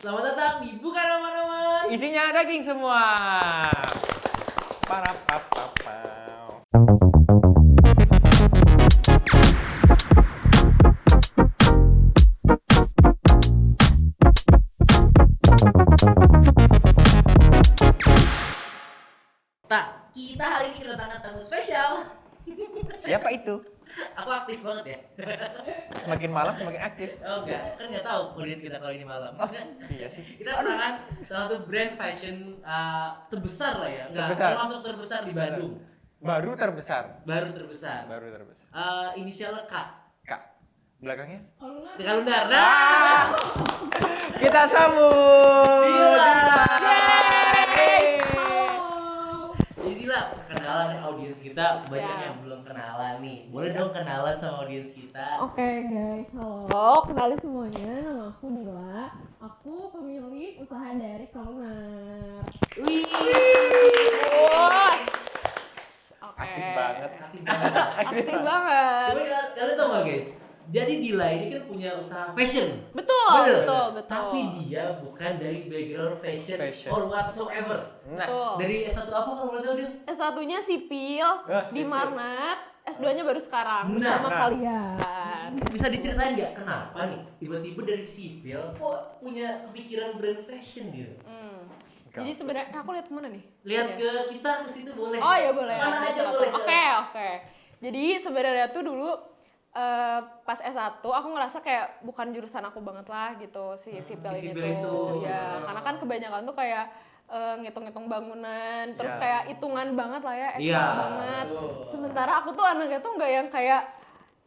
Selamat datang di Bukan Aman-Aman. Isinya daging semua. Para papapau. Tak, kita hari ini kedatangan tamu spesial. Siapa itu? Aku aktif banget ya. Semakin malam semakin aktif. Oh enggak, kan nggak tahu audiens kita kalau ini malam. Iya sih. Kita kedatangan salah satu brand fashion terbesar lah ya. Enggak, Terbesar. termasuk terbesar di Bandung. Baru terbesar. Baru terbesar. Baru terbesar. Inisialnya K. Kak, belakangnya? Kalundar. Nah, Kita sambut. Dila. Yeay. Jadi lah perkenalan audiens kita banyak Ya. yang belum kenalan nih. Boleh dong kenalan sama audiens kita. Oke guys, halo, kenalin semuanya, nama aku Dila. Aku pemilik usaha dari Kalungar. Wih. Oke. Aktif banget. Aktif banget. Aktif banget. Coba kalian tau gak guys? Jadi Dila ini kan punya usaha fashion. Betul, Bener, betul, kan? betul. Tapi dia bukan dari background fashion, Fashion. or whatsoever. Nah, Betul. Dari S1 apa kalau boleh tahu dia? S1-nya sipil di sipil. Marnat, S2-nya baru sekarang Nah, sama nah. kalian. Bisa diceritain nggak kenapa nih tiba-tiba dari sipil kok punya kepikiran brand fashion gitu? Jadi sebenarnya aku lihat kemana nih? Lihat Iya. ke kita ke situ boleh. Oh ya boleh. Mana aja Betul, boleh. Oke, oke. Jadi sebenarnya tuh dulu pas S1 aku ngerasa kayak bukan jurusan aku banget lah gitu si sipil si ini sipil tuh. itu. Ya, karena kan kebanyakan tuh kayak ngitung-ngitung bangunan, terus Ya. kayak hitungan banget lah ya, Excel Iya, banget. betul. Sementara aku tuh anaknya tuh nggak yang kayak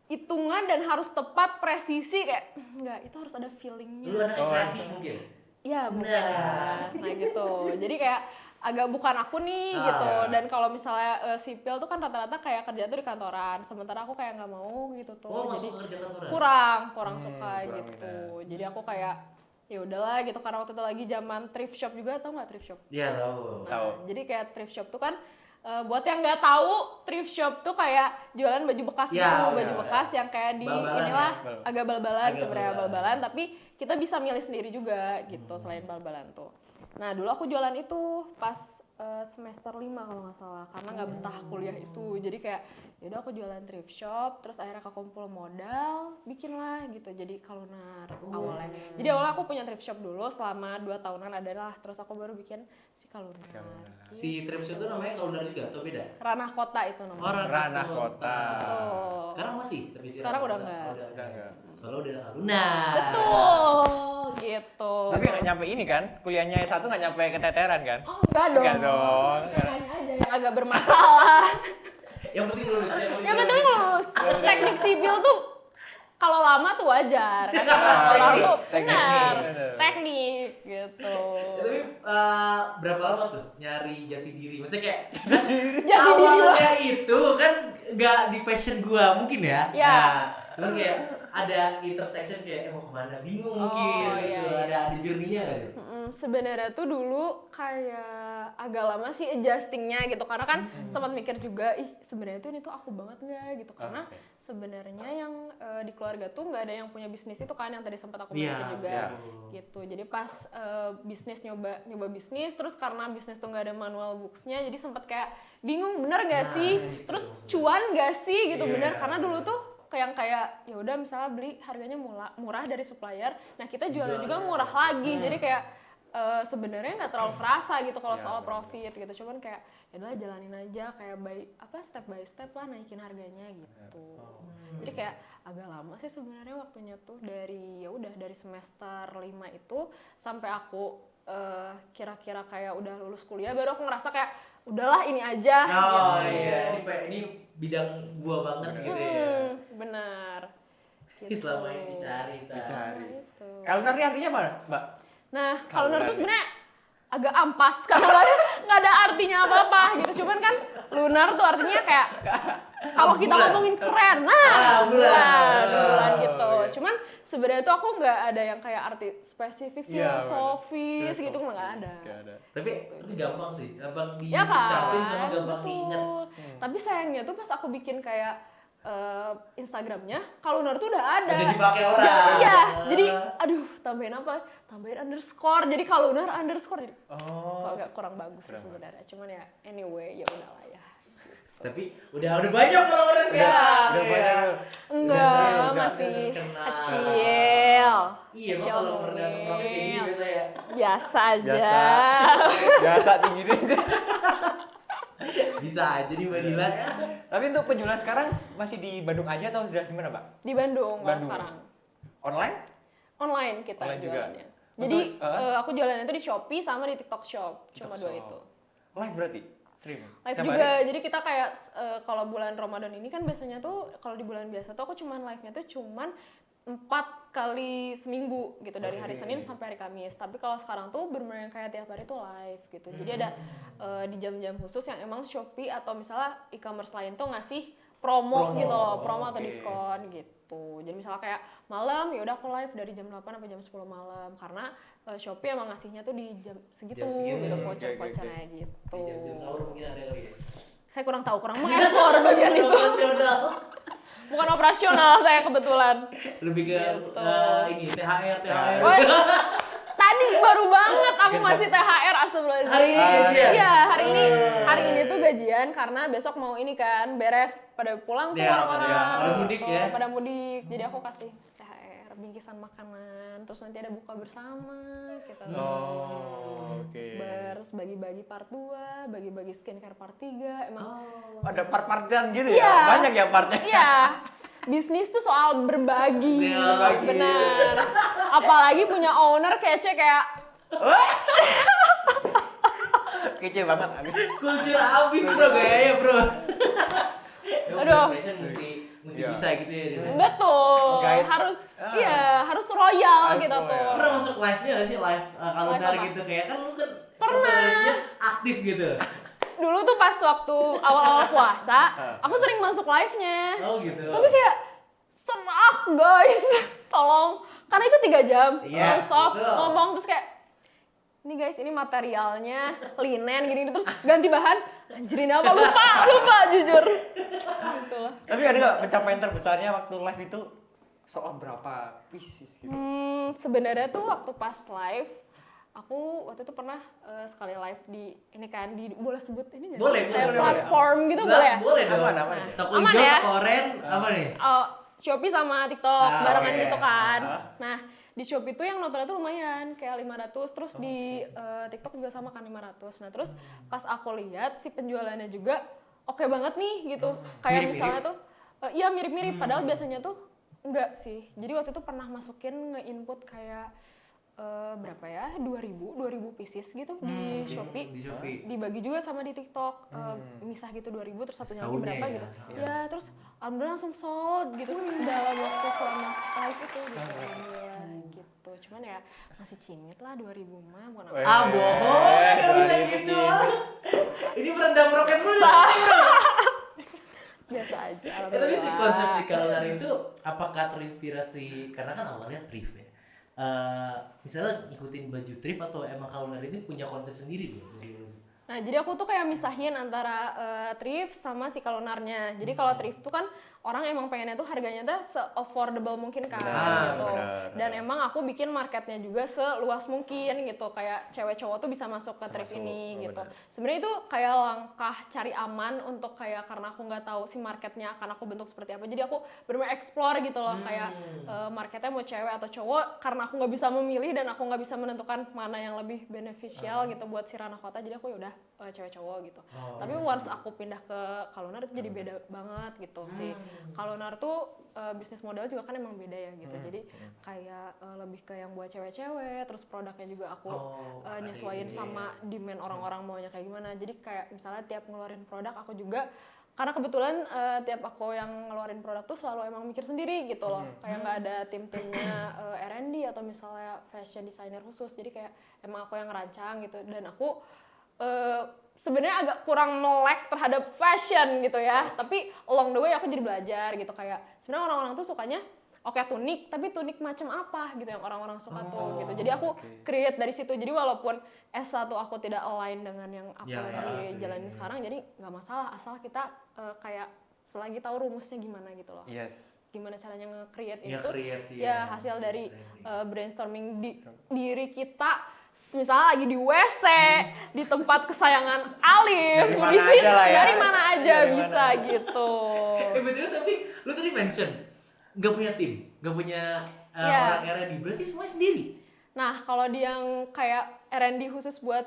hitungan dan harus tepat presisi kayak nggak, itu harus ada feelingnya. Lu anak Oh, kreatif mungkin. Iya Nah. bukan. Nah gitu. Jadi kayak agak bukan aku nih Ah, gitu. ya. Dan kalau misalnya sipil tuh kan rata-rata kayak kerja tuh di kantoran. Sementara aku kayak nggak mau gitu tuh. Oh, Jadi masuk kerja kantoran. kurang suka kurang gitu. minat. Jadi aku kayak ya udahlah gitu karena waktu itu lagi zaman thrift shop juga, tau nggak thrift shop? Iya, tahu. Nah, Tahu. jadi kayak thrift shop tuh kan buat yang nggak tahu, thrift shop tuh kayak jualan baju bekas Ya, gitu, baju ya. bekas yang kayak di Bal-balan inilah ya? Bal- agak bal-balan Agak sebenarnya bal-balan. bal-balan, tapi kita bisa milih sendiri juga gitu selain bal-balan tuh. Nah dulu aku jualan itu pas semester 5 kalau nggak salah, karena nggak betah kuliah itu. Jadi kayak yaudah aku jualan thrift shop, terus akhirnya kekumpul modal, bikin lah gitu. Jadi Kalungar awalnya. Jadi awalnya aku punya thrift shop dulu selama 2 tahunan adalah, terus aku baru bikin si Kalungar. Si thrift shop itu namanya Kalundar juga atau beda? Ranah Kota itu namanya. Oh, Ranah Kota. Betul. Sekarang masih tapi Sekarang udah enggak. Udah enggak. Soalnya udah Kalundar. Betul, gitu. Tapi nggak nyampe ini kan? Kuliahnya S1 nggak nyampe keteteran kan? Oh enggak dong. Enggak dong. Caranya aja yang agak bermasalah. Yang penting lulus ya. Yang penting lulus. Teknik sipil tuh kalau lama tuh wajar kan. Ah, Orang tuh teknik. benar, Benar. teknik gitu. Ya, tapi berapa lama tuh nyari jati diri? Maksudnya kayak Jati diri awalnya itu kan nggak di passion gua mungkin ya. Ya. Nah, cuman kayak ada intersection kayak mau kemana bingung mungkin Oh, gitu. iya, iya. Ada journey-nya nggak gitu? Sebenarnya tuh dulu kayak agak lama sih adjustingnya gitu, karena kan sempat mikir juga sebenarnya tuh ini tuh aku banget nggak gitu, karena Oke. sebenarnya yang di keluarga tuh nggak ada yang punya bisnis itu kan, yang tadi sempat aku Iya, mention juga iya. gitu. Jadi pas bisnis nyoba bisnis, terus karena bisnis tuh nggak ada manual booksnya, jadi sempat kayak bingung bener nggak Nah, sih, gitu terus maksudnya. cuan nggak sih gitu, Iya, bener karena dulu bener. tuh kayak ya udah misalnya beli harganya murah dari supplier, nah kita jualnya juga Jualnya murah bagus. lagi, jadi kayak sebenarnya nggak terlalu kerasa gitu kalau Ya, soal benar. profit gitu, cuman kayak ya udah jalanin aja kayak step by step lah naikin harganya gitu. Jadi kayak agak lama sih sebenarnya waktunya tuh, dari ya udah dari semester 5 itu sampai aku kira-kira kayak udah lulus kuliah, baru aku ngerasa kayak udahlah ini aja Oh gitu. iya, ini bidang gua banget gitu ya. Benar. Selama ini dicari. Dicari. Nah, itu. Kalundar ini artinya apa, Mbak? Nah, Kalungar kalender tuh ya? sebenarnya agak ampas karena nggak ada artinya apa-apa gitu. Cuman kan lunar tuh artinya kayak kalau kita Bulan. ngomongin keren, nah bulan. bulan gitu. Oh, iya. Cuman sebenarnya tuh aku nggak ada yang kayak arti spesifik Iya, filosofis gitu, Filosofi. nggak ada. Nggak ada. Tapi itu gampang sih, gampang Ya kan? diucapin sama gampang Betul. diingat. Tapi sayangnya tuh pas aku bikin kayak Instagramnya, kalau Lunar tuh udah ada. Udah dipakai orang. Iya, jadi aduh tambahin apa? Tambahin underscore. Jadi kalau Lunar underscore jadi kok agak kurang bagus sih sebenarnya. Cuman ya anyway ya udahlah ya. Tapi udah banyak followers sekarang. Udah banyak. Enggak, Udah masih terkenal. kecil. Iya, Kecil kalau pernah mungkin. kayak gini biasa ya. Biasa aja. Biasa tinggi deh. Bisa aja nih Mbak Dila ya. Tapi untuk penjualan sekarang masih di Bandung aja atau sudah di mana, Pak? Di Bandung kalau Bandung. sekarang. Online? Online kita Online juga? jualannya. Jadi Untuk, aku jualannya itu di Shopee sama di TikTok Shop. Cuma dua itu. Live berarti? Stream? Live Tiap juga. hari? Jadi kita kayak kalau bulan Ramadan ini kan biasanya tuh kalau di bulan biasa tuh aku cuman live-nya tuh cuman 4 kali seminggu gitu dari hari Senin sampai hari Kamis. Tapi kalau sekarang tuh bener-bener kayak tiap hari tuh live gitu. Jadi ada di jam-jam khusus yang emang Shopee atau misalnya e-commerce lain tuh ngasih promo gitu loh, promo atau diskon gitu. Jadi misalnya kayak malam ya udah aku live dari jam 8 sampai jam 10 malam karena Shopee emang ngasihnya tuh di jam segitu Jam segitu. gitu voucher-vouchernya gitu. Di jam-jam sahur mungkin ada kali ya. Saya kurang tahu, kurang mengeksplor bagian itu. Bukan operasional saya kebetulan. Lebih ke Gitu. ini THR. Wah, tadi baru banget aku ngasih THR astagfirullahaladzim. Hari ini gajian? Iya, hari ini tuh gajian karena besok mau ini kan beres pada pulang tuh Ya, orang-orang. pada mudik ya. Pada mudik. Jadi aku kasih THR, bingkisan makanan, terus nanti ada buka bersama gitu. Oh, oke. Terus bagi-bagi part 2, bagi-bagi skincare part 3. Emang Ada part-partian gitu Iya. ya? Banyak ya partnya? iya. Bisnis tuh soal berbagi. Berbagi. Benar. Apalagi punya owner kece kayak Kece banget. Kultur habis bro, gayanya bro. Aduh. Fashion mesti Iya. bisa gitu ya. Dila. betul. Guide. Harus iya, harus royal Harus gitu tuh. royal. Pernah masuk live-nya gak sih? Live kalendar Live apa? gitu kayak kan lu kan Pernah. personality-nya aktif gitu. Dulu tuh pas waktu awal-awal puasa, aku sering masuk live-nya. Oh gitu. Tapi kayak serak guys. Tolong. Karena itu 3 jam. Yes, Non-stop betul. ngomong terus kayak ini guys, ini materialnya linen gini terus ganti bahan. Anjir ini apa? Lupa jujur. Gitu lah. Tapi ada nggak pencapaian terbesarnya waktu live itu soal berapa pieces gitu? Sebenarnya tuh waktu pas live, aku waktu itu pernah sekali live di ini kan di boleh sebut ini nggak? Boleh, Kayak boleh. platform gitu Lah, boleh ya? Boleh dong. Aman. Toko Aman hijau, ya? toko oranye, apa nih? Shopee sama TikTok Ah, barengan oke. gitu kan. Nah, di Shopee tuh yang nontonnya tuh lumayan, kayak 500, terus di TikTok juga sama kan 500. Nah, terus pas aku lihat si penjualannya juga oke banget nih gitu. Kayak Mirip-mirip? misalnya tuh iya mirip-mirip padahal biasanya tuh enggak sih. Jadi waktu itu pernah masukin nge-input kayak berapa ya? 2000 pieces gitu di Shopee. Di Shopee. Dibagi juga sama di TikTok, misah gitu 2000 terus satunya lagi Setahunnya berapa ya? gitu. Iya. Ya, terus alhamdulillah langsung sold gitu dalam waktu selama live itu gitu. Alhamdulillah gitu. Cuman ya masih cingit lah 2000 mah bukan apa. Ah bohong, nggak bisa gitu. Ini merendam roket mulu bro. Biasa aja. Tapi si alhamdulillah. konsep si kalendar itu apakah terinspirasi karena kan awalnya thrift ya? Misalnya ngikutin baju thrift atau emang kalendar ini punya konsep sendiri deh dari lu? Nah, jadi aku tuh kayak misahin antara thrift sama si kalonarnya. Jadi kalau thrift tuh kan orang emang pengennya tuh harganya tuh se-affordable mungkin kan gitu. benar. Dan emang aku bikin marketnya juga seluas mungkin gitu. Kayak cewek cowok tuh bisa masuk ke thrift ini gitu. Sebenarnya itu kayak langkah cari aman untuk kayak karena aku nggak tahu si marketnya akan aku bentuk seperti apa. Jadi aku benar-benar explore gitu loh kayak marketnya mau cewek atau cowok karena aku nggak bisa memilih dan aku nggak bisa menentukan mana yang lebih beneficial gitu buat si ranah kota. Jadi aku yaudah cewek cowok gitu. Tapi once aku pindah ke Kalonar itu jadi beda banget gitu sih. Kalonar tuh bisnis model juga kan emang beda ya gitu. Jadi kayak lebih ke yang buat cewek-cewek, terus produknya juga aku nyesuaiin sama demand orang-orang maunya kayak gimana. Jadi kayak misalnya tiap ngeluarin produk aku juga karena kebetulan tiap aku yang ngeluarin produk tuh selalu emang mikir sendiri gitu loh. Kayak nggak ada tim-timnya R&D atau misalnya fashion designer khusus. Jadi kayak emang aku yang ngerancang gitu dan aku sebenarnya agak kurang melek terhadap fashion gitu ya, tapi along the way aku jadi belajar gitu kayak sebenarnya orang-orang tuh sukanya oke tunik, tapi tunik macam apa gitu yang orang-orang suka tuh gitu. Jadi aku create dari situ. Jadi walaupun S1 aku tidak align dengan yang aku lagi jalanin sekarang, jadi nggak masalah asal kita kayak selagi tahu rumusnya gimana gitu loh. Yes. Gimana caranya nge-create Ya, itu create, ya ya. hasil dari Branding. brainstorming diri kita, misalnya lagi di WC di tempat kesayangan Alif, Dari mana di sini aja lah ya. dari mana aja Dari bisa mana. gitu. Betul, tapi lu tadi mention nggak punya tim, nggak punya Iya. orang R&D, berarti semuanya sendiri. Nah, kalau di yang kayak R&D khusus buat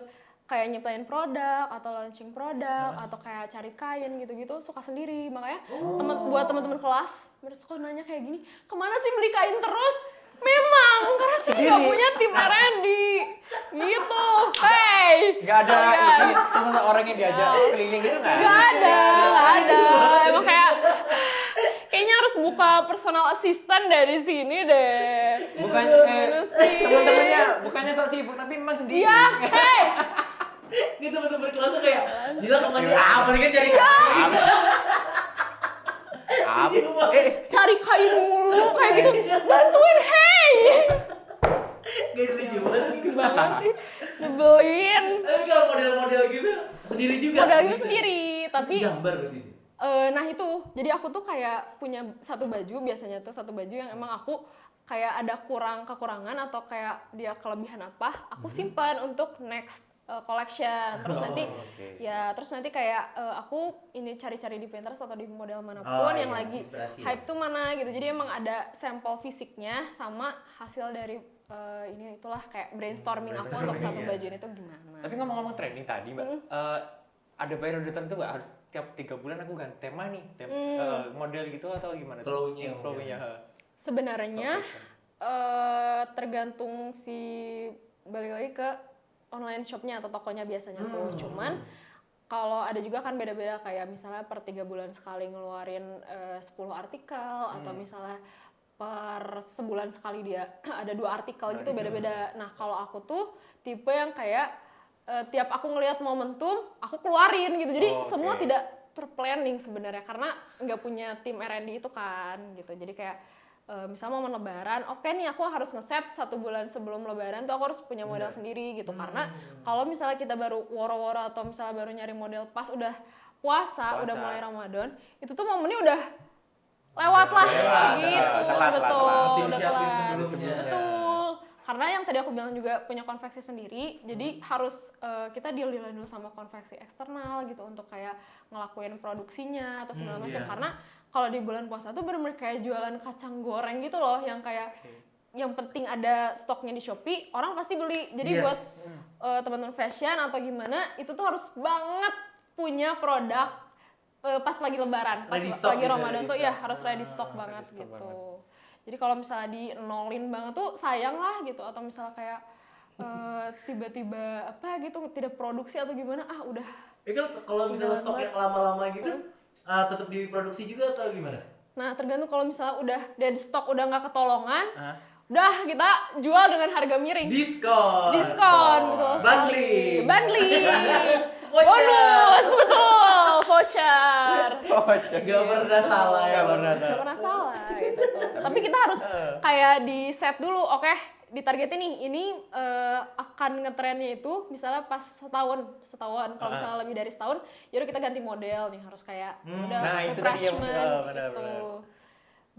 kayak nyiptain produk atau launching produk atau kayak cari kain gitu-gitu suka sendiri. Makanya buat teman-teman kelas mereka suka nanya kayak gini, kemana sih beli kain terus? Memang karena sih nggak punya tim R&D gitu. Hey, Nggak ada kalian. ini seseorang yang diajak keliling gitu nggak? Nggak ada. Emang kayak kayaknya harus buka personal assistant dari sini deh. Bukan Gimana sih? teman-temannya bukannya sok sibuk tapi memang sendiri. Iya, hey. Ini teman-teman kelasnya kayak gila kemana apa nih kan cari kain. Apa? Cari kain mulu kayak gitu. Bantuin, hey. Gak lucu banget sih. Banget sih. Nyebelin. Tapi kalau model-model gitu sendiri juga. Modal itu Gitu. sendiri, tapi gambar berarti itu. nah itu, jadi aku tuh kayak punya satu baju, biasanya tuh satu baju yang emang aku kayak ada kekurangan atau kayak dia kelebihan apa, aku simpan untuk next collection. Terus nanti oke. ya terus nanti kayak aku ini cari-cari di Pinterest atau di model manapun Oh, yang iya, lagi inspirasi hype tuh mana gitu. Jadi emang ada sampel fisiknya sama hasil dari ini itulah kayak brainstorming aku untuk Brainstorming, satu ya. baju ini tuh gimana. Tapi ngomong-ngomong trending tadi, Mbak, ada periode tertentu nggak harus tiap 3 bulan aku ganti tema nih, model gitu atau gimana? Flow-nya, Flow-nya. Sebenarnya tergantung si balik lagi ke online shopnya atau tokonya biasanya tuh. Cuman kalau ada juga kan beda-beda kayak misalnya per 3 bulan sekali ngeluarin 10 artikel atau misalnya per sebulan sekali dia ada 2 artikel gitu beda-beda. Nah kalau aku tuh tipe yang kayak tiap aku ngelihat momentum aku keluarin gitu. Jadi semua tidak terplanning sebenarnya karena nggak punya tim R&D itu kan gitu. Jadi kayak misalnya momen lebaran, oke nih aku harus ngeset 1 bulan sebelum lebaran tuh aku harus punya model sendiri gitu. Karena kalau misalnya kita baru woro-woro atau misalnya baru nyari model pas udah puasa. Udah mulai Ramadan, itu tuh momennya udah lewat lah gitu. telat. Mesti Udah disiapin telat. sebelumnya. Betul. Karena yang tadi aku bilang juga punya konveksi sendiri, jadi harus kita deal-dealan dulu sama konveksi eksternal gitu untuk kayak ngelakuin produksinya atau segala macam. Karena kalau di bulan puasa tuh bener-bener kayak jualan kacang goreng gitu loh, yang kayak yang penting ada stoknya di Shopee, orang pasti beli. Jadi buat teman-teman fashion atau gimana, itu tuh harus banget punya produk pas lagi lebaran, pas lagi Ramadan tuh ya harus ready stock banget gitu. Jadi kalau misalnya di nolin banget tuh sayang lah gitu, atau misalnya kayak tiba-tiba apa gitu tidak produksi atau gimana, udah. Ya kan kalau misalnya stok yang lama-lama gitu tetap diproduksi juga atau gimana? Nah tergantung, kalau misalnya udah dead stock udah nggak ketolongan, udah kita jual dengan harga miring. Diskon Betul. Bundling. Bonus, betul, voucher. Gak pernah salah ya. Gak pernah salah gitu tuh. Tapi kita harus kayak di set dulu, oke, ditargetin nih, ini akan ngetrennya itu misalnya pas setahun. Kalau misalnya lebih dari setahun, yaudah kita ganti model nih, harus kayak model Nah, itu tadi yang refreshment benar. gitu.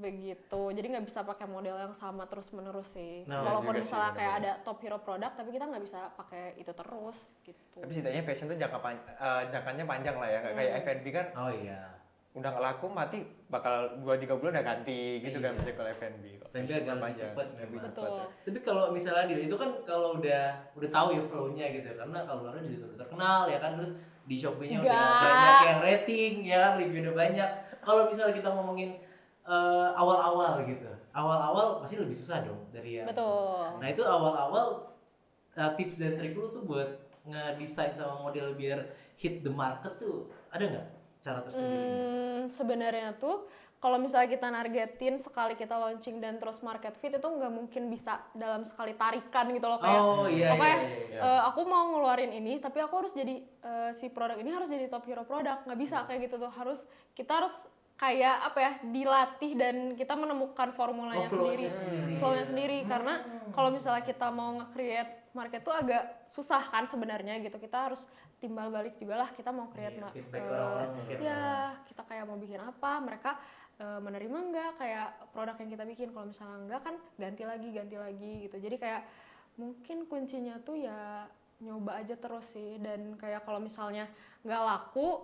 Begitu, jadi nggak bisa pakai model yang sama terus menerus sih. Nah, Walaupun juga sih, misalnya kayak benar-benar. ada top hero produk, tapi kita nggak bisa pakai itu terus gitu. Tapi setidaknya fashion tuh jangkanya panjang lah ya, nggak kayak F&B kan Oh iya. udah nggak laku mati bakal 2-3 bulan udah ganti gitu kan bisa kalau F&B. F&B agak lebih cepat. Betul. Tapi kalau misalnya itu kan kalau udah tahu ya flow-nya gitu, karena kalau orang juga udah terkenal ya kan, terus di Shopee-nya udah banyak yang rating ya kan, review udah banyak. Kalau misalnya kita ngomongin awal-awal gitu, awal-awal pasti lebih susah dong dari yang. Betul. Nah itu awal-awal tips dan trik lu tuh buat ngedesain sama model biar hit the market tuh ada nggak cara tersendiri? Sebenarnya tuh kalau misalnya kita nargetin sekali kita launching dan terus market fit, itu nggak mungkin bisa dalam sekali tarikan gitu loh, kayak Iya. aku mau ngeluarin ini tapi aku harus jadi si produk ini harus jadi top hero produk, nggak bisa kayak gitu tuh. Kita harus kayak apa ya, dilatih dan kita menemukan formulanya Flow-nya sendiri. Karena kalau misalnya kita mau nge-create market tuh agak susah kan sebenarnya gitu. Kita harus timbal balik juga lah, kita mau create feedback orang-orang mungkin. ya kita kayak mau bikin apa, mereka menerima enggak kayak produk yang kita bikin. Kalau misalnya enggak kan ganti lagi gitu. Jadi kayak mungkin kuncinya tuh ya nyoba aja terus sih. Dan kayak kalau misalnya nggak laku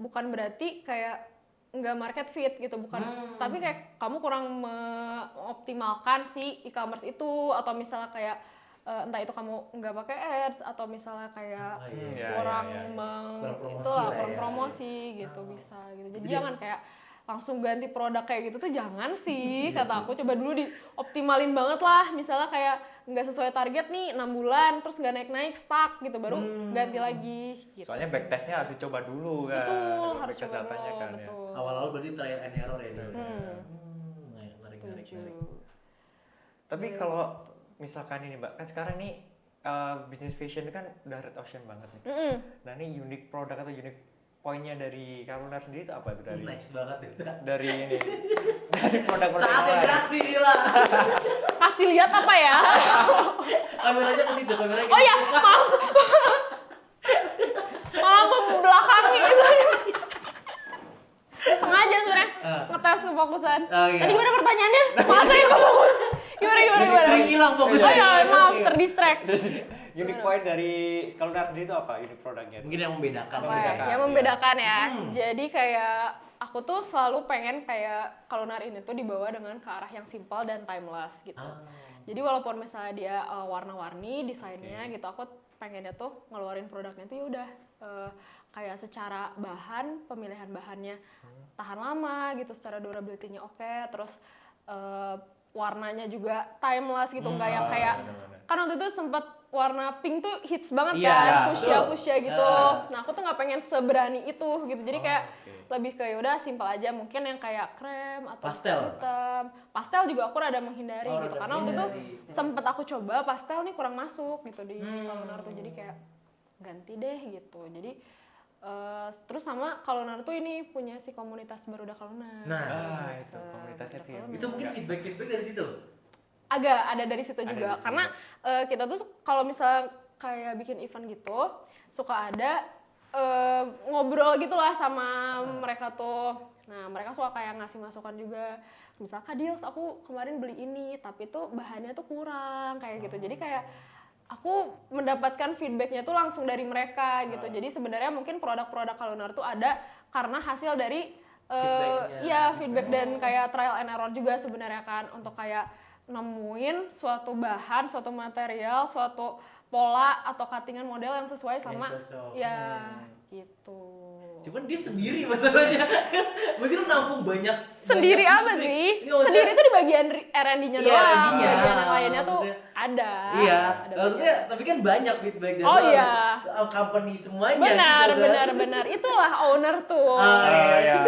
bukan berarti kayak nggak market fit gitu, bukan, tapi kayak kamu kurang mengoptimalkan si e-commerce itu, atau misalnya kayak entah itu kamu nggak pakai ads, atau misalnya kayak kurang kurang promosi gitu, bisa gitu. Jadi jangan kayak langsung ganti produk kayak gitu tuh jangan sih, kata aku. Coba dulu dioptimalin banget lah, misalnya kayak nggak sesuai target nih 6 bulan terus nggak naik-naik, stuck gitu, baru ganti lagi gitu. Soalnya backtestnya harus dicoba dulu kan. Betul, harus backtest coba datanya dulu, kan ya. betul. Awal-awal berarti trial and error ya dulu. Menarik. Setuju. Tapi kalau misalkan ini Mbak, kan sekarang nih bisnis fashion kan udah red ocean banget nih. Nah ini unique produk atau unique poinnya dari Kalunar sendiri itu apa tuh dari? Nice banget itu. Dari ini, dari produk-produk Saatnya yang lain. beraksi Dila. Kasih lihat apa ya? Kameranya ke situ, kameranya. Oh ya, maaf. Malah membelakangi gitu. Sengaja sebenarnya ngetes kefokusan. Oh, iya. Tadi gimana pertanyaannya? Malah saya nggak fokus. Gimana? Sering hilang fokusnya. Oh ya, maaf, terdistract. Terus unique point dari Kalunar sendiri itu apa? Unique produknya? Mungkin yang membedakan. Apa ya? Yang membedakan ya. Jadi kayak aku tuh selalu pengen kayak Kalunar ini tuh dibawa dengan ke arah yang simple dan timeless gitu. Jadi walaupun misalnya dia warna-warni desainnya gitu, aku pengennya tuh ngeluarin produknya tuh ya udah kayak secara bahan, pemilihan bahannya tahan lama gitu, secara durability-nya oke, terus warnanya juga timeless gitu, nggak yang kayak kan waktu itu sempet warna pink tuh hits banget kan, fuchsia gitu. Nah aku tuh nggak pengen seberani itu gitu, jadi kayak lebih ke yaudah simple aja, mungkin yang kayak krem atau hitam. Pastel juga aku rada menghindari gitu, karena waktu itu sempet aku coba pastel nih kurang masuk gitu di Kalunar tuh, jadi kayak ganti deh gitu. Jadi terus sama Kalunar tuh ini punya si komunitas Barudak Kalunar. Nah, itu komunitasnya tuh. Itu mungkin feedback dari situ. Agak ada dari situ juga, karena kita tuh kalau misal kayak bikin event gitu suka ada ngobrol gitulah sama mereka tuh. Nah mereka suka kayak ngasih masukan juga, misal Kak Dils aku kemarin beli ini tapi tuh bahannya tuh kurang kayak gitu. Jadi kayak aku mendapatkan feedbacknya tuh langsung dari mereka gitu. Jadi sebenarnya mungkin produk-produk Kalunar tuh ada karena hasil dari feedback dan kayak trial and error juga sebenarnya kan, untuk kayak nemuin suatu bahan, suatu material, suatu pola atau cuttingan model yang sesuai sama gitu. Cuman dia sendiri masalahnya. Mungkin nampung banyak. Sendiri apa sih? Sendiri tuh di bagian R&D-nya doang. R&D-nya. Bagian yang lainnya tuh ada. Iya. Maksudnya tapi kan banyak feedback dan harus company semuanya Benar. Itulah owner tuh. Iya.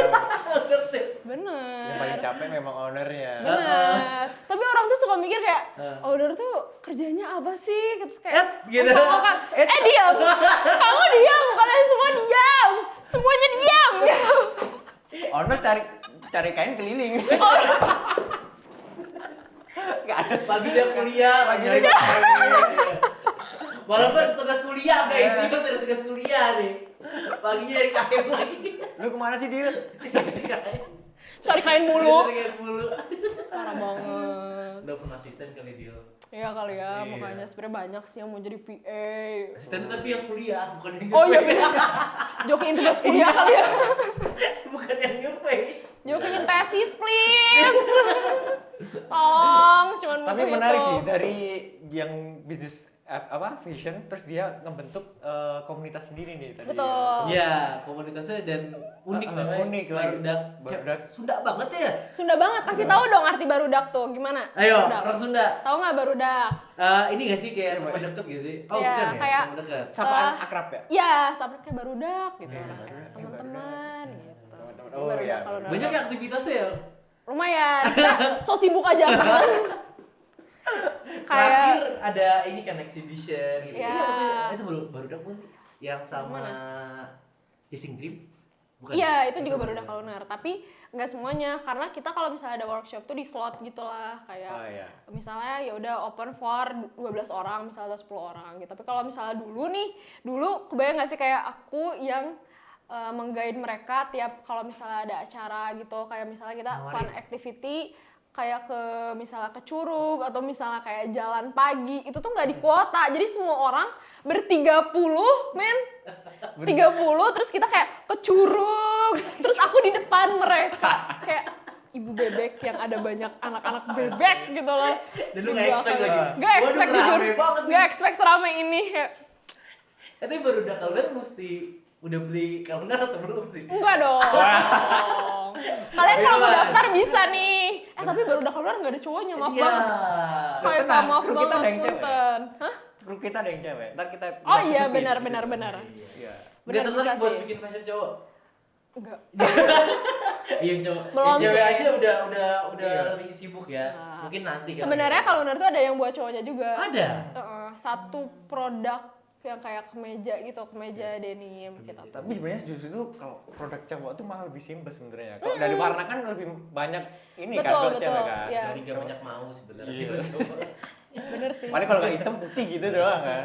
Bener. Yang paling capek memang ownernya. Bener. Tapi orang tuh suka mikir kayak owner tuh kerjanya apa sih? Terus kayak gitu. Diam. Kamu diam, kalian semua diam. Semuanya diam. Owner cari kain keliling. Nggak ada. Pagi dia kuliah, walaupun tugas kuliah guys, ini kan ada tugas kuliah nih. Paginya dari kain lagi. Lu kemana sih Dil? Cari kain mulu. Parah banget. Udah pernah asisten kali dia. Iya kali ya, makanya sebenarnya banyak sih yang mau jadi PA. Asisten tapi yang kuliah, bukan yang Oh iya benar. Jokiin tugas kuliah kali ya. Bukan yang nyuplai. Jokiin tesis please. Tolong, cuman Tapi menarik sih dari yang bisnis fashion, terus dia ngebentuk komunitas sendiri nih tadi. Betul. Iya, komunitasnya dan unik namanya. Unik Barudak. Sunda banget ya. Sunda banget, kasih tahu dong arti barudak tuh gimana? Ayo, Barudak. orang Sunda. Tahu nggak barudak? Ini nggak sih kayak teman deket gitu sih? Oh Iya, bukan ya? kayak Teman dekat. Sapaan akrab ya? Iya, sama kayak barudak gitu, orang kayak teman-teman gitu. Oh iya. Banyak ya aktivitasnya ya. Lumayan, kita so sibuk aja kan. Terakhir ada ini kan exhibition gitu. Ya. Iya, itu barudak pun sih. Yang sama Chasing Dream. Bukan? Iya, itu juga baru udah Lunar, tapi nggak semuanya karena kita kalau misalnya ada workshop tuh di slot gitulah kayak Oh iya. misalnya ya udah open for 12 orang misalnya atau 10 orang gitu. Tapi kalau misalnya dulu kebayang nggak sih kayak aku yang meng-guide mereka tiap kalau misalnya ada acara gitu, kayak misalnya kita fun activity kayak ke misalnya ke Curug atau misalnya kayak jalan pagi itu tuh nggak dikuota, jadi semua orang ber-30 men 30 terus kita kayak ke Curug terus aku di depan mereka kayak ibu bebek yang ada banyak anak-anak bebek gitu loh. Dan lu nggak expect lagi? Nggak expect Waduh, jujur, rame banget nih. nggak expect seramai ini kayak Tapi baru udah Lunar mesti udah beli Lunar atau belum sih? enggak dong. Kalian kalau mau Bebas. daftar bisa nih. Tapi baru udah keluar nggak ada cowoknya, maaf Iya. banget. Kayak Tenang, maaf kru kita ada banget yang cewek. punten. Hah? Grup kita ada yang cewek. Ntar kita Oh bisa iya susupin. benar. Iya. Nggak Benar, tertarik bisa buat sih. bikin fashion cowok? Enggak. Iya yang cowok. Belum Yang cewek sih. aja udah lebih sibuk ya. Nah. Mungkin nanti kan. Sebenarnya kalau Lunar tuh ada yang buat cowoknya juga. Ada. Satu produk yang kayak kemeja gitu, kemeja denim gitu. Tapi sebenarnya justru itu kalau produk cowok tuh malah lebih simpel sebenarnya. Kalau dari warna kan lebih banyak ini kan Betul, kalau betul. cewek kan. Iya. Jadi nggak banyak mau sebenarnya Iya. gitu cowok. Bener sih. Paling kalau nggak hitam putih gitu doang kan.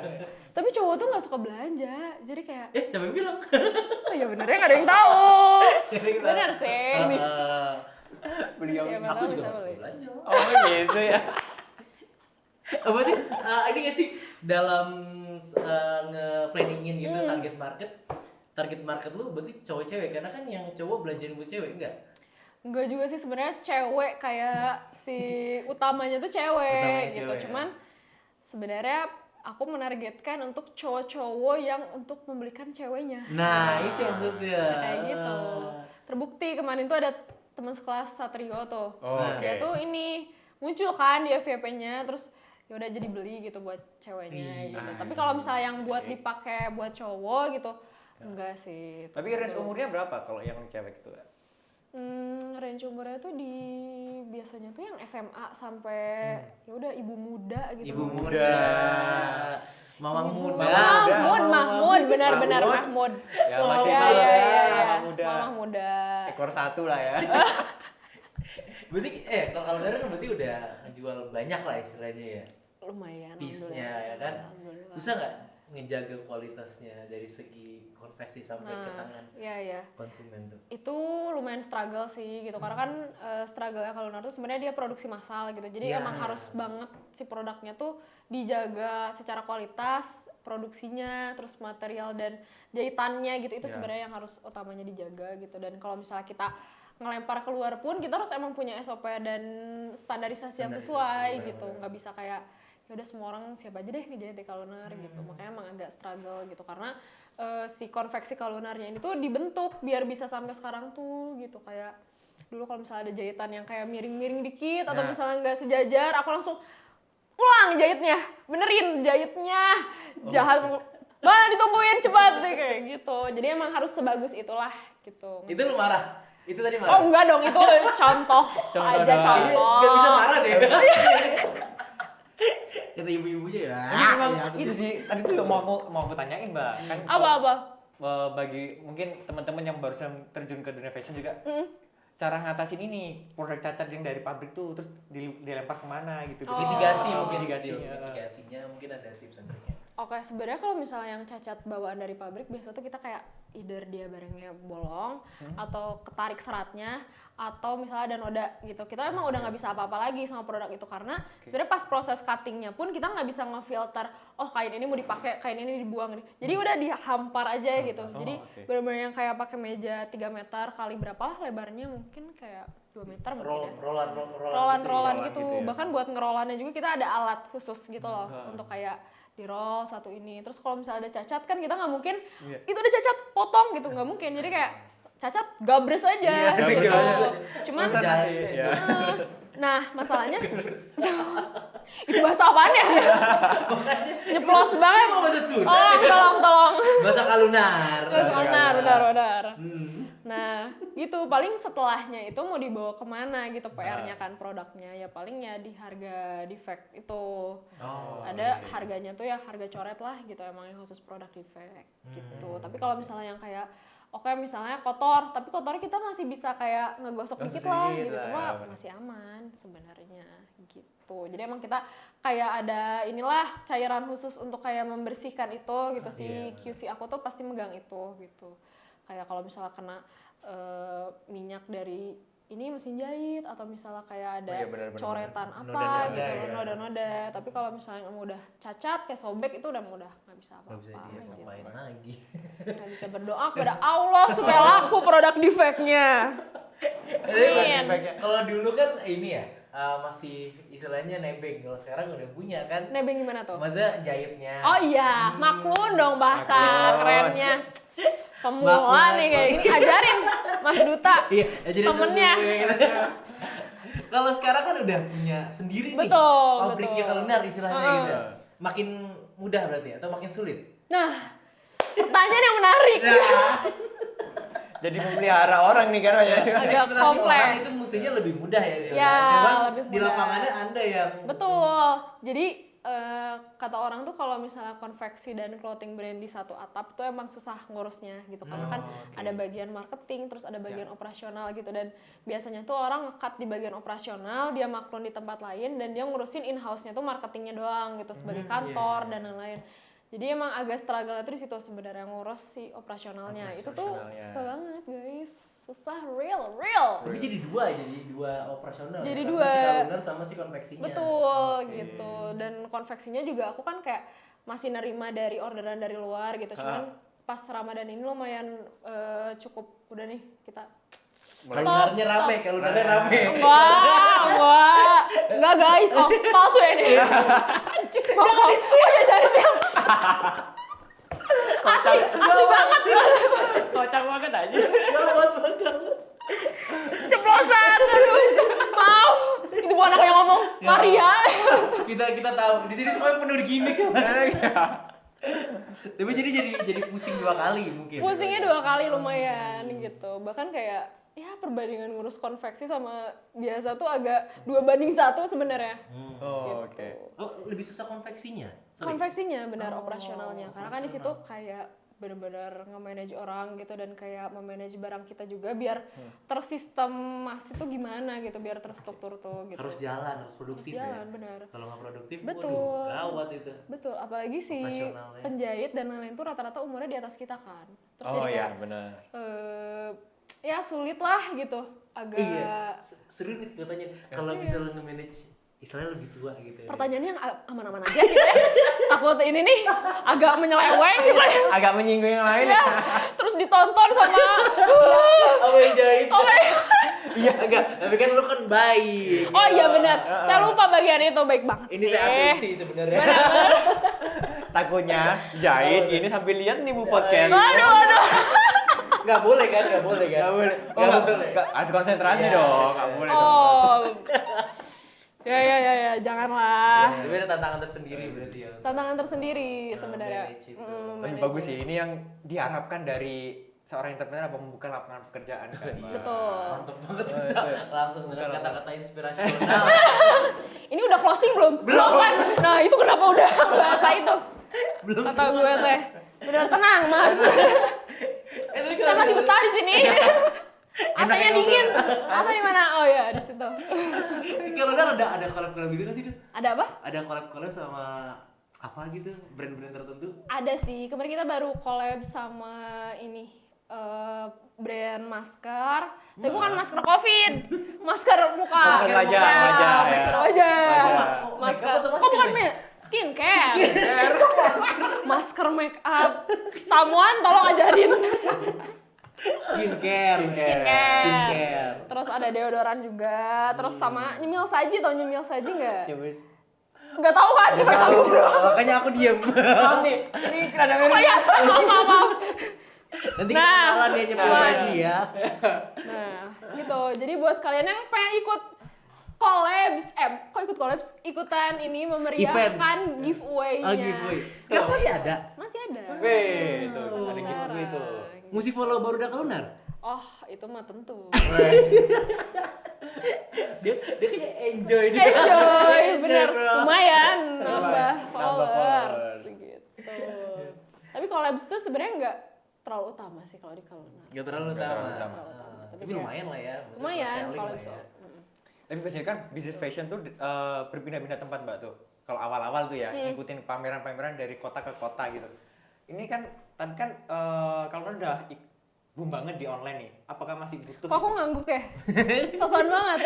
Tapi cowok tuh nggak suka belanja, jadi kayak Siapa yang bilang? oh ya benernya nggak ada yang tahu. Kira-kira. Bener sih. Beli yang Siapa Aku tahu juga bisa nggak suka beli. belanja. oh gitu ya. Apa sih? Ini nggak sih dalam nge-planningin gitu target market lu berarti cowok cewek karena kan yang cowok belanjain buat cewek enggak? Enggak juga sih sebenarnya cewek kayak si utamanya tuh cewek Utamanya gitu. cewek, ya. Cuman sebenarnya aku menargetkan untuk cowok-cowok yang untuk membelikan ceweknya. Nah, itu yang maksudnya. Kayak gitu. Terbukti kemarin tuh ada teman sekelas Satrio tuh. Oh, Nah, oke. Dia tuh ini muncul kan di FYP-nya terus ya udah jadi beli gitu buat ceweknya gitu. Tapi kalau misalnya yang buat dipakai buat cowok gitu enggak sih. Tapi range umurnya berapa kalau yang cewek itu? Range umurnya tuh biasanya tuh yang SMA sampai ya udah ibu muda gitu. Ibu muda. Mamang muda. Mahmud, benar-benar Mahmud. Ya masih Iya, muda, iya, iya. Mamang muda. Mamang muda. Ekor satu lah ya. Berarti kalau Lunar kan berarti udah ngejual banyak lah istilahnya ya. Lumayan. Piece-nya ya kan. Susah nggak ngejaga kualitasnya dari segi konveksi sampai ke tangan Iya. konsumen tuh? Itu lumayan struggle sih gitu karena kan struggle-nya kalau Lunar tuh sebenarnya dia produksi massal gitu. Jadi Iya. emang harus banget si produknya tuh dijaga secara kualitas, produksinya, terus material dan jahitannya gitu. Itu Iya. sebenarnya yang harus utamanya dijaga gitu. Dan kalau misalnya kita ngelempar keluar pun kita harus emang punya SOP dan standarisasi yang sesuai gitu. Nggak bisa kayak ya udah semua orang siapa aja deh ngejahit di Lunar gitu. Makanya emang agak struggle gitu karena si konveksi Lunarnya ini tuh dibentuk biar bisa sampai sekarang tuh gitu. Kayak dulu kalau misalnya ada jahitan yang kayak miring-miring dikit atau Nah. misalnya nggak sejajar, aku langsung ulang jahitnya, benerin jahitnya, jahat mana ditungguin cepat deh kayak gitu. Jadi emang harus sebagus itulah gitu. Itu lu marah? Itu tadi Oh marah? enggak dong, itu contoh aja doang. Jadi contoh. nggak bisa marah deh. Kata ibu-ibunya ya. Memang ya, aku itu sih tadi tuh mau aku tanyain Mbak. Kan Apa-apa? bagi mungkin teman-teman yang barusan terjun ke dunia fashion juga cara ngatasin ini produk cacat yang dari pabrik tuh terus dilempar kemana gitu. Oh. mitigasi mungkin Mitigasinya. mitigasinya mungkin ada tips and triknya. Oke, sebenarnya kalau misalnya yang cacat bawaan dari pabrik biasa tuh kita kayak either dia barangnya bolong atau ketarik seratnya atau misalnya ada noda gitu. Kita emang udah nggak bisa apa-apa lagi sama produk itu karena sebenarnya pas proses cuttingnya pun kita nggak bisa ngefilter oh kain ini mau dipakai, kain ini dibuang. Jadi udah dihampar aja gitu. Jadi oke. benar-benar yang kayak pakai meja 3 meter kali berapa lah lebarnya mungkin kayak 2 meter mungkin ya. Rolan gitu. gitu ya. Bahkan buat ngerolannya juga kita ada alat khusus gitu loh untuk kayak di roll satu ini. Terus kalau misalnya ada cacat kan kita nggak mungkin itu ada cacat potong gitu, nggak mungkin. Jadi kayak cacat gabres aja Iya, gitu. gabres aja. Cuman Iya. nah masalahnya itu bahasa apaan ya? Nyeplos banget. Mau bahasa Sunda. Tolong. Bahasa Kalunar. Benar. Hmm. Nah, gitu paling setelahnya itu mau dibawa kemana gitu PR-nya kan produknya ya paling ya di harga defect itu. Ada harganya tuh ya harga coret lah gitu emang yang khusus produk defect gitu. Tapi kalau misalnya yang kayak oke misalnya kotor, tapi kotornya kita masih bisa kayak ngegosok dikit lah gitu, cuma masih aman sebenarnya gitu. Jadi emang kita kayak ada inilah cairan khusus untuk kayak membersihkan itu gitu sih. QC aku tuh pasti megang itu gitu. Kayak kalau misalnya kena minyak dari ini mesin jahit atau misalnya kayak ada coretan apa gitu, noda-noda. Tapi kalau misalnya kamu udah cacat kayak sobek itu udah nggak bisa apa-apa. Nggak bisa gitu. lagi. Nggak bisa berdoa kepada Allah supaya laku produk defect-nya. Kalau dulu kan ini ya masih istilahnya nebeng. Kalau sekarang udah punya kan. Nebeng gimana tuh? Maksudnya jahitnya. Oh iya, maklun dong bahasa kerennya. Pemula nih kayak ini ajarin Mas Duta. Iya, ajarin temennya. Gitu. Kalau sekarang kan udah punya sendiri nih. Pabriknya Kalunar istilahnya gitu. Makin mudah berarti atau makin sulit? Nah, pertanyaan yang menarik. Jadi memelihara orang nih kan ya. Ekspektasi orang itu mestinya lebih mudah ya. Cuman di lapangannya Anda yang betul. Jadi kata orang tuh kalau misalnya konveksi dan clothing brand di satu atap tuh emang susah ngurusnya gitu karena kan ada bagian marketing terus ada bagian operasional gitu dan biasanya tuh orang nge-cut di bagian operasional dia maklun di tempat lain dan dia ngurusin in-house-nya tuh marketingnya doang gitu sebagai kantor dan lain-lain. Jadi emang agak struggle itu di situ sebenarnya ngurus si operasionalnya. Itu tuh susah banget guys. Susah real. Tapi jadi dua operasional. Jadi ya? dua. Si Kalunar sama si konveksinya. Betul gitu. Dan konveksinya juga aku kan kayak masih nerima dari orderan dari luar gitu. Cuman pas Ramadan ini lumayan cukup udah nih kita Kalunarnya rame. Enggak guys, palsu ya ini. Oh ya jadi siapa? Asli banget. Kocak banget aja. Gawat banget. Ceplosan, aduh. Maaf. Itu bukan aku yang ngomong, Maria. Kita tahu di sini semuanya penuh gimmick. Tapi jadi pusing 2 kali mungkin. Pusingnya 2 kali lumayan gitu. Bahkan kayak ya perbandingan ngurus konveksi sama biasa tuh agak 2:1 sebenarnya. Oh, oke. Oh, lebih susah konveksinya. Konveksinya benar operasionalnya. Karena kan di situ kayak benar-benar nge-manage orang gitu dan kayak memanage barang kita juga biar tersistem masih tuh gimana gitu biar terstruktur tuh gitu. Harus jalan, harus produktif jalan, ya. Benar. Kalau nggak produktif, betul. Gawat itu. Betul, apalagi si penjahit dan lain-lain tuh rata-rata umurnya di atas kita kan. Terus jadi kayak, benar. Ya sulit lah gitu. Agak seru nih katanya kalau misalnya nge-manage istilahnya lebih tua gitu ya. Pertanyaannya yang aman-aman aja gitu ya. Takut ini nih agak menyeleweng gitu ya. Agak menyinggung yang lain ya. Terus ditonton sama apa yang jahit? Iya enggak, tapi kan lu kan baik. Oh iya benar. Saya lupa bagian itu baik banget. Ini saya asumsi sebenarnya. Takutnya jahit ini sambil lihat nih Bu podcast. Aduh. Nggak boleh kan? Nggak boleh. Harus konsentrasi dong, nggak boleh dong. Oh. Ya, janganlah. Tapi ada tantangan tersendiri berarti ya. Tantangan tersendiri sebenarnya. Tapi bagus sih, ini yang diharapkan dari seorang entrepreneur apa membuka lapangan pekerjaan kan. Betul. Mantap banget kita langsung dengan kata-kata inspirasional. Ini udah closing belum? Belum kan? Nah itu kenapa udah bahasa itu? Belum. Kata gue teh. Benar tenang mas. Saya masih betah di sini. Asanya dingin. Asa di mana? Oh ya di situ. Kalau ada collab-collab gitu kan sih? Ada apa? Ada collab-collab sama apa gitu? Brand-brand tertentu? Ada sih. Kemarin kita baru collab sama ini brand masker. Tapi bukan masker COVID. Masker muka. Masker wajah. Masker wajah. Masker. Oh bukan skincare. Masker make up. Samuan tolong ajarin. Skincare. Terus ada deodoran juga. Terus sama nyemil saji, tau nyemil saji nggak? Nggak tahu kan? Coba tahu bro. Makanya aku diem. Maaf nih, ini ada Oh ya, maaf. Nanti kita kenalan ya nyemil saji ya. Nah, gitu. Jadi buat kalian yang pengen ikut collabs, kok ikut collabs? Ikutan ini memeriahkan giveaway-nya. Oh, giveaway. Sekarang masih ada? Masih ada. Weh, itu ada giveaway tuh. Mesti follow Barudak Kalunar? Oh, itu mah tentu. dia kayak enjoy dia. Enjoy, bener. Bro. Lumayan nambah followers gitu. Tapi collabs tuh sebenarnya terlalu utama sih kalau di Kalunar. Gak terlalu Nggak terlalu utama. utama. Tapi Tapi kayak- lumayan lah ya. maksudnya Lumayan selling kalau lah bisa. ya. Tapi biasanya kan bisnis fashion tuh berpindah-pindah tempat Mbak tuh. Kalau awal-awal tuh ya, ngikutin pameran-pameran dari kota ke kota gitu. Ini kan, tapi kan kalau udah boom banget di online nih, apakah masih butuh? Kok aku ngangguk ya? Sosokan banget.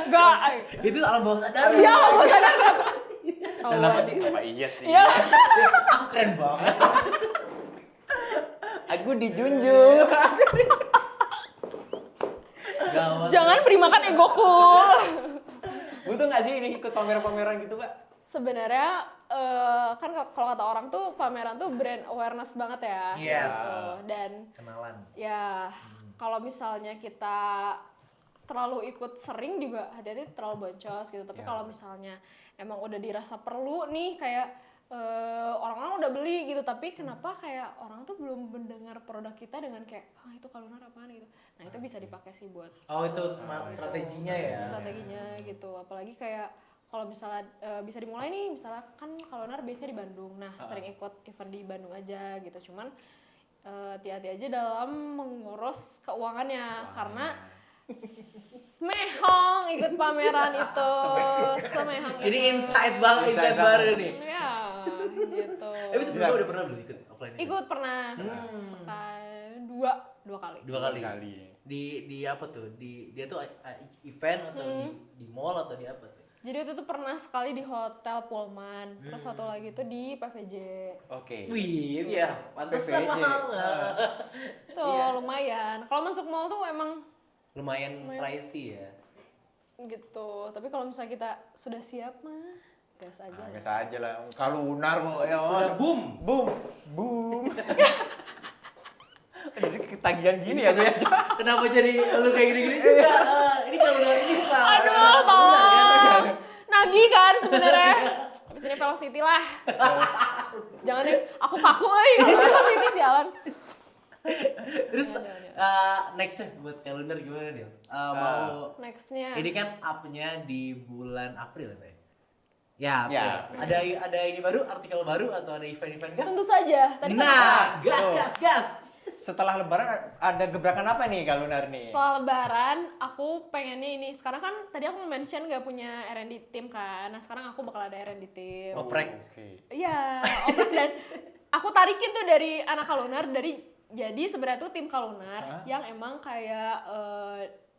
Enggak. Itu alam bawah sadar. Iya, aku sadar. Dalam hati, apa iya sih? Iya. Aku keren banget. Aku dijunjung. Gawat. Jangan beri makan egoku. Butuh nggak sih ini ikut pameran-pameran gitu Mbak? Sebenarnya kan kalau kata orang tuh pameran tuh brand awareness banget ya. Yes. Gitu. Dan Kenalan. ya kalau misalnya kita terlalu ikut sering juga hati-hati terlalu boncos gitu. Tapi kalau misalnya emang udah dirasa perlu nih kayak orang-orang udah beli gitu, tapi kenapa kayak orang tuh belum mendengar produk kita dengan kayak itu Kalunar apaan gitu. Nah itu bisa dipakai sih buat Oh itu strateginya ya. strateginya gitu. Apalagi kayak kalau misalnya bisa dimulai nih, misalnya kan Kalunar biasanya di Bandung, nah sering ikut event di Bandung aja gitu. Cuman hati-hati aja dalam mengurus keuangannya karena semehong ikut pameran itu, semehong itu. Ini insight banget, insight baru nih. Ya, gitu. Tapi sebelumnya udah pernah belum ikut offline ini? Ikut pernah sekali dua kali. Dua kali. Kali. Di apa tuh? Dia tuh event atau di mall atau di apa tuh? Jadi waktu itu pernah sekali di Hotel Pullman, terus satu lagi tuh di PVJ. Oke. Wih, ya, pantesan PVJ. mahal. Tuh lumayan. Kalau masuk mall tuh emang Lumayan pricey ya. gitu. Tapi kalau misalnya kita sudah siap mah gas aja. lah. Biasa aja lah. Kalunar kok ya. Sudah boom. Boom. Boom. Jadi ketagihan gini ya gue aja. Kenapa jadi lu kayak gini-gini juga? Ini kalau ini salah. Aduh, Salah benar, tolong. kan? Nagih kan sebenarnya. Habis ini velocity lah. Jangan deh, aku kaku euy kalau velocity jalan. Terus Jangan. nextnya buat kalender gimana nih? Mau Nextnya. ini kan up-nya di bulan April ya? Ya, Ya. ada ini baru, artikel baru atau ada event-event kan? Tentu saja. Tadi kan Nah, gas. Setelah lebaran ada gebrakan apa nih Kalunar nih? setelah lebaran aku pengennya ini. Sekarang kan tadi aku mention gak punya R&D team kan. Nah sekarang aku bakal ada R&D team. Oprek. Oke. Iya, oprek dan aku tarikin tuh dari anak Kalunar jadi sebenarnya tuh tim Kalunar yang emang kayak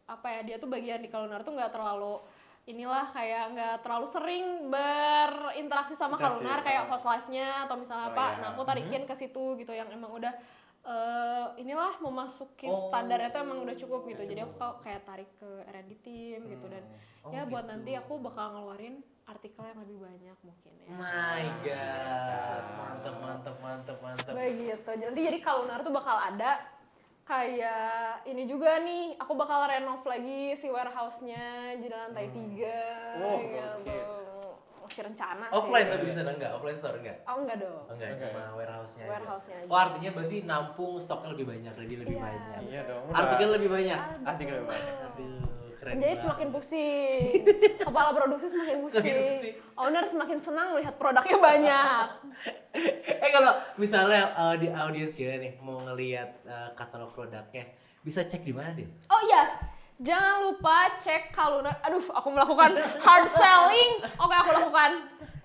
apa ya, dia tuh bagian di Kalunar tuh nggak terlalu inilah kayak nggak terlalu sering berinteraksi sama Interaksi, Kalunar kayak host live-nya atau misalnya Oh, apa. iya. Nah, aku tarikin ke situ gitu yang emang udah inilah memasuki standarnya tuh emang udah cukup gitu. Jadi aku kayak tarik ke R&D team gitu dan ya buat gitu. nanti aku bakal ngeluarin artikel yang lebih banyak mungkin ya. My God, mantep. Begitu. Jadi Kalunar tuh bakal ada kayak ini juga nih. Aku bakal renov lagi si warehouse-nya di lantai 3 Oh, gitu. Masih rencana Offline sih. tapi di sana enggak, offline store enggak? Oh enggak dong. Oh enggak, cuma warehouse-nya aja. Warehouse-nya aja. Oh artinya berarti nampung stoknya lebih banyak, lebih Iya. banyak. Iya dong. Artikel lebih banyak. Artikel lebih banyak. Aduh, keren Jadi banget. semakin pusing. Kepala produksi semakin Semakin pusing. pusing. Owner semakin senang melihat produknya banyak. Kalau misalnya di audiens kita nih mau ngelihat katalog produknya, bisa cek di mana dia? Oh iya, jangan lupa cek Kalunar. Aduh, aku melakukan hard selling. Oke, aku lakukan.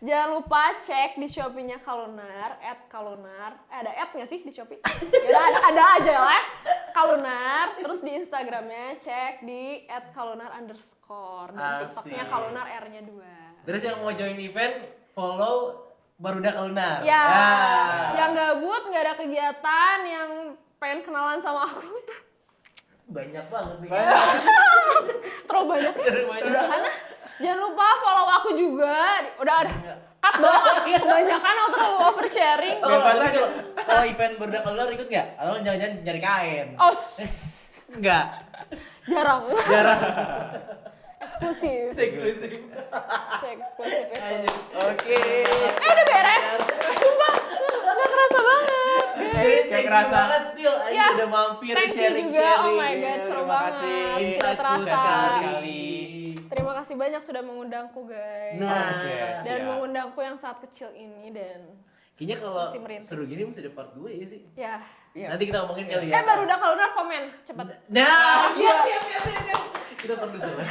Jangan lupa cek di Shopee-nya Kalunar, @kalunar. Ada nggak sih di Shopee? Ya ada aja lah. Kalunar. Terus di Instagramnya cek di @kalunar_. Dan TikToknya Asik. Kalunar R-nya 2. Terus yang mau join event, follow Barudak Kalunar. Ya, yang gabut, nggak ada kegiatan, yang pengen kenalan sama aku. Banyak banget nih. Terlalu banyak ya? Terlalu banyak. Udahan ah. Jangan lupa follow aku juga. Udah ada. Cut dong. Kebanyakan aku terlalu oversharing. Oh, tapi kalau event Barudak Kalunar ikut nggak? Atau jangan-jangan nyari kain? Oh, Enggak, jarang. jarang. Eksklusif. Eksklusif. Eksklusif itu. Oke. Udah beres. Sumpah, nggak kerasa banget. Kayak kerasa. banget, Til. Ayo Ya, udah mampir thank you sharing-sharing. juga. Oh my god, seru Terima banget. kasih. Tidak Insightful terasa. sekali. Terima kasih banyak sudah mengundangku guys. Nah, Oke, Dan siap. mengundangku yang saat kecil ini dan Kayaknya kalau Masih merintis. seru gini mesti ada part 2 ya sih. Ya. Iya. Nanti kita ngomongin kali ya. Baru udah kalau udah komen cepet. Nah, yes. Kita perlu sama.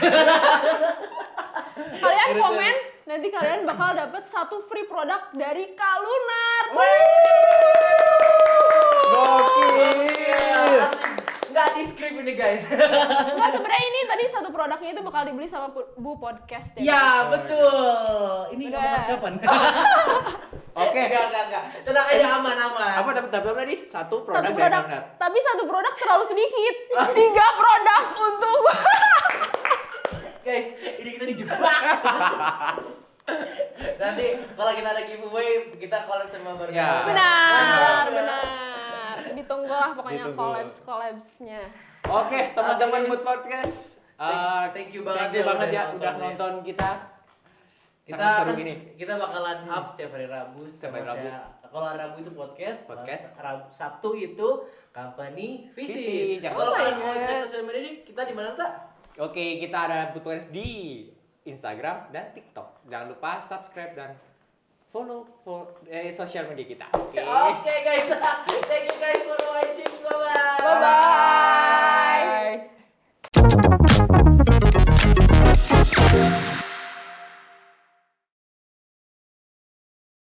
Kalian komen, nanti kalian bakal dapet 1 free produk dari Kalunar. Gokil. Nggak di script ini guys. Nggak, sebenarnya ini tadi 1 produknya itu bakal dibeli sama Bu Podcast Ya betul. Ini Udah. omongan kapan? Oke. Enggak. Tenang aja, aman. Apa tapi apa tadi? Satu produk 1 dari produk, Kalunar. tapi 1 produk terlalu sedikit. 3 produk untuk Guys, ini kita dijebak. Nanti kalau kita ada giveaway, kita collab sama Burger. Ya. benar. Ditunggulah pokoknya Ditunggu. collabs-nya. Oke, teman-teman Oke, Mood Podcast. Thank you banget Thank you ya banget udah ya nonton udah ya. nonton kita. Kita Sangat seru akan- gini. kita bakalan up setiap hari Rabu, Setiap hari Rabu. Kalau hari Rabu itu podcast, Podcast. Sabtu itu company Visi, visi. jangan Kalau lupa. kalian mau cek sosial media ini, kita di mana tak? Oke, kita ada Mood Podcast di Instagram dan TikTok. Jangan lupa subscribe dan follow sosial media kita. Oke. Oke guys, thank you guys for watching. Bye Bye-bye. Bye.